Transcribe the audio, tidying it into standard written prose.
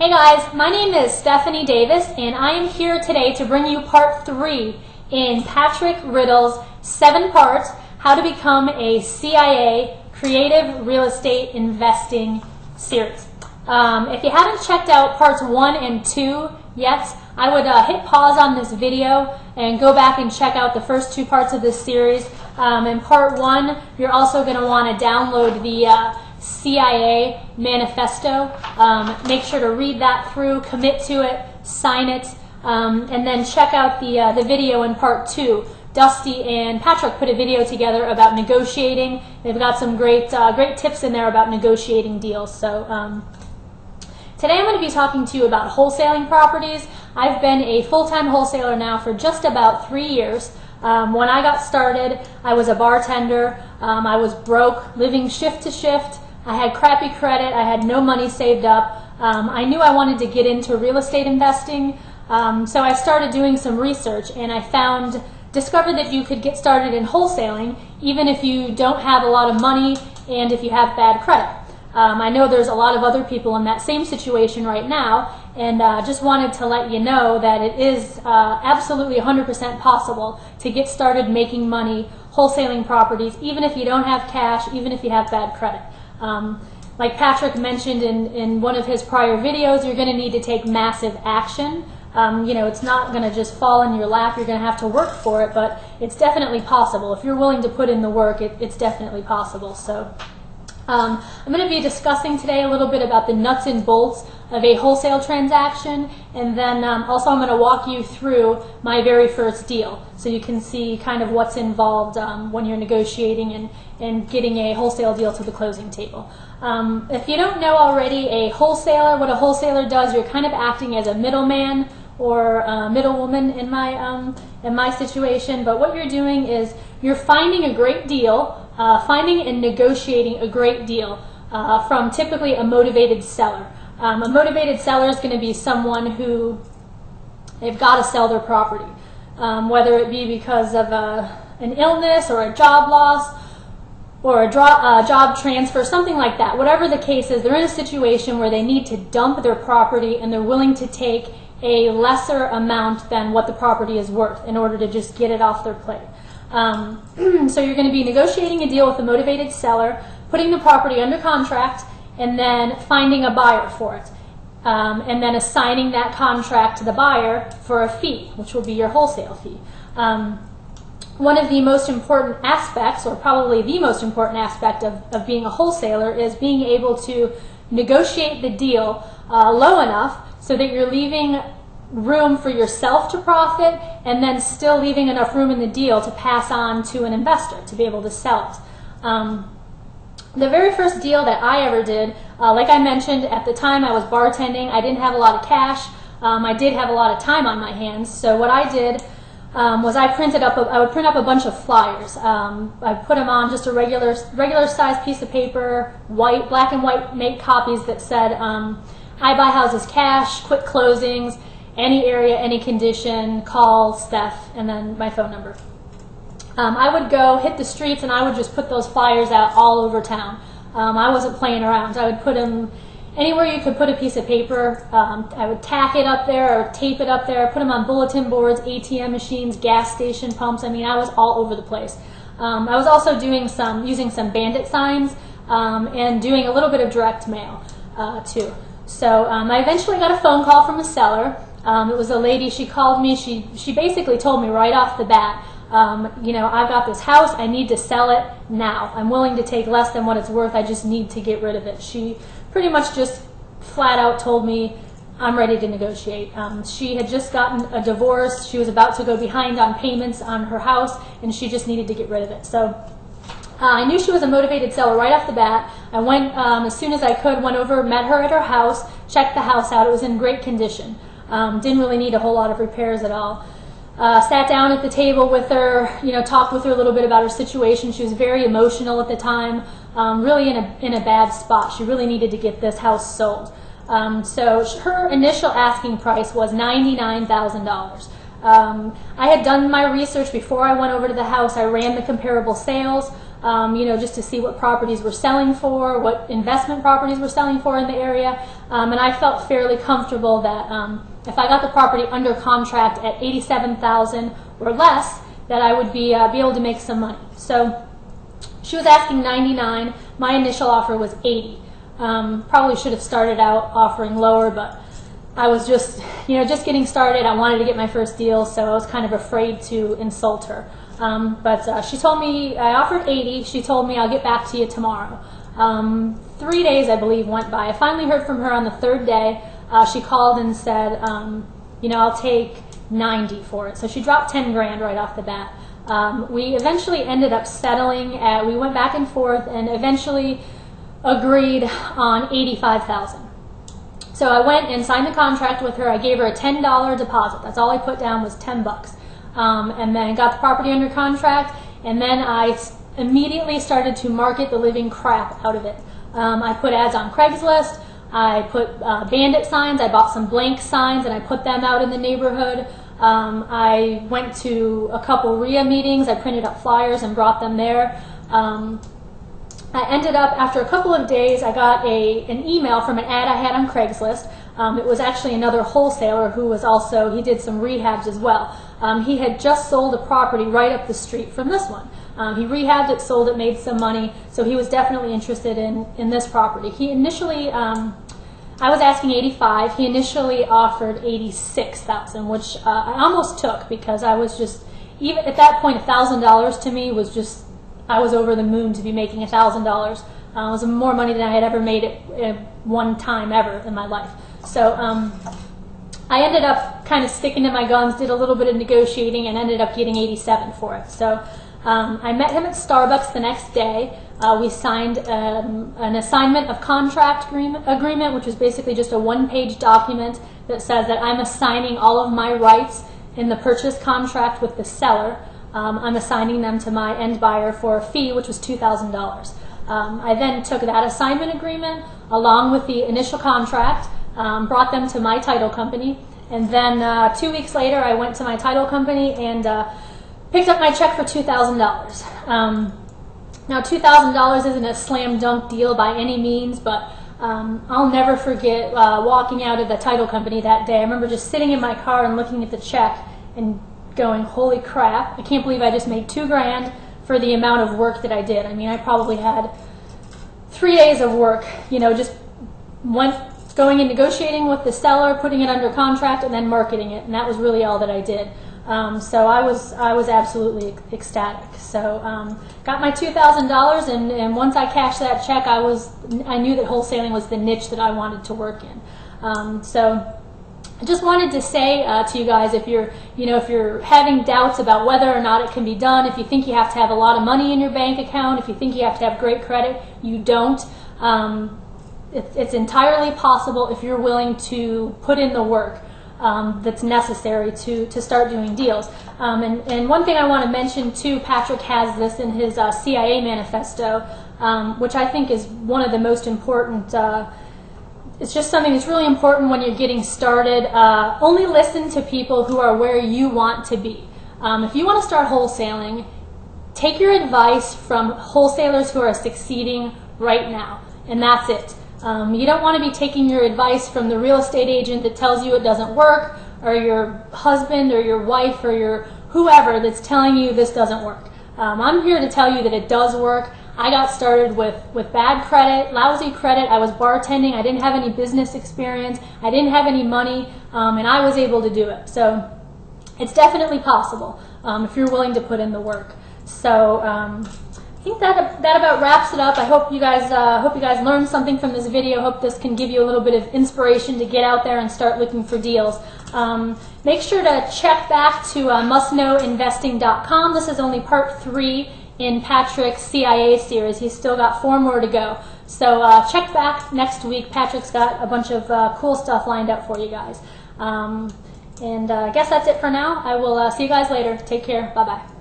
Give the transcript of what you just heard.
Hey guys, my name is Stephanie Davis and I am here today to bring you part 3 in Patrick Riddle's 7 parts, How to Become a CIA Creative Real Estate Investing series. If you haven't checked out parts 1 and 2 yet, I would hit pause on this video and go back and check out the first 2 parts of this series. In part 1, you're also going to want to download the CIA manifesto. Make sure to read that through, commit to it, sign it, and then check out the video in part 2. Dusty and Patrick put a video together about negotiating. They've got some great tips in there about negotiating deals. So today I'm going to be talking to you about wholesaling properties. I've been a full-time wholesaler now for just about 3 years. When I got started, I was a bartender. I was broke, living shift to shift. I had crappy credit. I had no money saved up. I knew I wanted to get into real estate investing, so I started doing some research, and I discovered that you could get started in wholesaling even if you don't have a lot of money and if you have bad credit. I know there's a lot of other people in that same situation right now, and just wanted to let you know that it is absolutely 100% possible to get started making money wholesaling properties even if you don't have cash, even if you have bad credit. Like Patrick mentioned in one of his prior videos, you're going to need to take massive action. It's not going to just fall in your lap. You're going to have to work for it, but it's definitely possible. If you're willing to put in the work, it's definitely possible. So I'm going to be discussing today a little bit about the nuts and bolts of a wholesale transaction, and then also I'm going to walk you through my very first deal so you can see kind of what's involved when you're negotiating and getting a wholesale deal to the closing table. If you don't know already, what a wholesaler does, you're kind of acting as a middleman or a middlewoman in my situation, but what you're doing is you're finding a great deal, finding and negotiating a great deal from typically a motivated seller. A motivated seller is going to be someone who they've got to sell their property, whether it be because of an illness or a job loss or a job transfer, something like that. Whatever the case is, they're in a situation where they need to dump their property and they're willing to take a lesser amount than what the property is worth in order to just get it off their plate. So you're going to be negotiating a deal with a motivated seller, putting the property under contract, and then finding a buyer for it, and then assigning that contract to the buyer for a fee, which will be your wholesale fee. One of the most important aspects, or probably the most important aspect of being a wholesaler, is being able to negotiate the deal low enough so that you're leaving room for yourself to profit and then still leaving enough room in the deal to pass on to an investor to be able to sell it. The very first deal that I ever did, like I mentioned, at the time I was bartending. I didn't have a lot of cash. I did have a lot of time on my hands. So what I did was I would print up a bunch of flyers. I put them on just a regular size piece of paper, black and white make copies that said, I buy houses cash, quick closings, any area, any condition, call Steph, and then my phone number. I would go hit the streets and I would just put those flyers out all over town. I wasn't playing around. I would put them anywhere you could put a piece of paper. I would tack it up there or tape it up there, put them on bulletin boards, ATM machines, gas station pumps. I mean, I was all over the place. I was also using some bandit signs and doing a little bit of direct mail too. So I eventually got a phone call from a seller. It was a lady. She called me. She basically told me right off the bat, I've got this house. I need to sell it now. I'm willing to take less than what it's worth. I just need to get rid of it. She pretty much just flat out told me, I'm ready to negotiate. She had just gotten a divorce. She was about to go behind on payments on her house, and she just needed to get rid of it. So I knew she was a motivated seller right off the bat. I went as soon as I could, went over, met her at her house, checked the house out. It was in great condition. Didn't really need a whole lot of repairs at all. Sat down at the table with her, talked with her a little bit about her situation. She was very emotional at the time, really in a bad spot. She really needed to get this house sold. So her initial asking price was $99,000. I had done my research before I went over to the house. I ran the comparable sales. just to see what properties were selling for, what investment properties were selling for in the area, and I felt fairly comfortable that if I got the property under contract at $87,000 or less, that I would be able to make some money. So she was asking $99,000. My initial offer was $80,000. Probably should have started out offering lower, but I was just getting started. I wanted to get my first deal, so I was kind of afraid to insult her. But she told me, I offered $80,000. She told me, I'll get back to you tomorrow. 3 days, I believe, went by. I finally heard from her on the third day. She called and said, I'll take $90,000 for it. So she dropped $10,000 right off the bat. We eventually ended up settling at, we went back and forth and eventually agreed on $85,000. So I went and signed the contract with her. I gave her a $10 deposit. That's all I put down was $10. And then got the property under contract, and then I immediately started to market the living crap out of it. I put ads on Craigslist. I put bandit signs. I bought some blank signs and I put them out in the neighborhood. I went to a couple RIA meetings. I printed up flyers and brought them there. I ended up, after a couple of days, I got an email from an ad I had on Craigslist. It was actually another wholesaler who was also, he did some rehabs as well. He had just sold a property right up the street from this one. He rehabbed it, sold it, made some money, so he was definitely interested in this property. He initially, I was asking $85,000. He initially offered $86,000, which I almost took because I was just, even at that point, $1,000 to me was just, I was over the moon to be making $1,000. It was more money than I had ever made at one time ever in my life. So I ended up kind of sticking to my guns, did a little bit of negotiating, and ended up getting $87,000 for it. So I met him at Starbucks the next day. We signed an assignment of contract agreement, which was basically just a one-page document that says that I'm assigning all of my rights in the purchase contract with the seller. I'm assigning them to my end buyer for a fee, which was $2,000. I then took that assignment agreement along with the initial contract, brought them to my title company, and then 2 weeks later I went to my title company and picked up my check for $2,000. Now $2,000 isn't a slam dunk deal by any means, but I'll never forget walking out of the title company that day. I remember just sitting in my car and looking at the check and going, holy crap, I can't believe I just made $2,000 for the amount of work that I did. I mean, I probably had 3 days of work, just going and negotiating with the seller, putting it under contract, and then marketing it, and that was really all that I did. So I was absolutely ecstatic. So got my $2,000, and once I cashed that check, I knew that wholesaling was the niche that I wanted to work in. So I just wanted to say to you guys, if you're having doubts about whether or not it can be done, if you think you have to have a lot of money in your bank account, if you think you have to have great credit, you don't. It's entirely possible if you're willing to put in the work that's necessary to start doing deals. And one thing I want to mention too, Patrick has this in his CIA manifesto, which I think is one of the most important. It's just something that's really important when you're getting started. Only listen to people who are where you want to be. If you want to start wholesaling, take your advice from wholesalers who are succeeding right now, and that's it. You don't want to be taking your advice from the real estate agent that tells you it doesn't work, or your husband or your wife or your whoever that's telling you this doesn't work. I'm here to tell you that it does work. I got started with bad credit, lousy credit. I was bartending. I didn't have any business experience. I didn't have any money, and I was able to do it. So it's definitely possible if you're willing to put in the work. So I think that about wraps it up. I hope you guys learned something from this video. Hope this can give you a little bit of inspiration to get out there and start looking for deals. Make sure to check back to mustknowinvesting.com. This is only part 3 in Patrick's CIA series. He's still got 4 more to go. So check back next week. Patrick's got a bunch of cool stuff lined up for you guys. And I guess that's it for now. I will see you guys later. Take care. Bye-bye.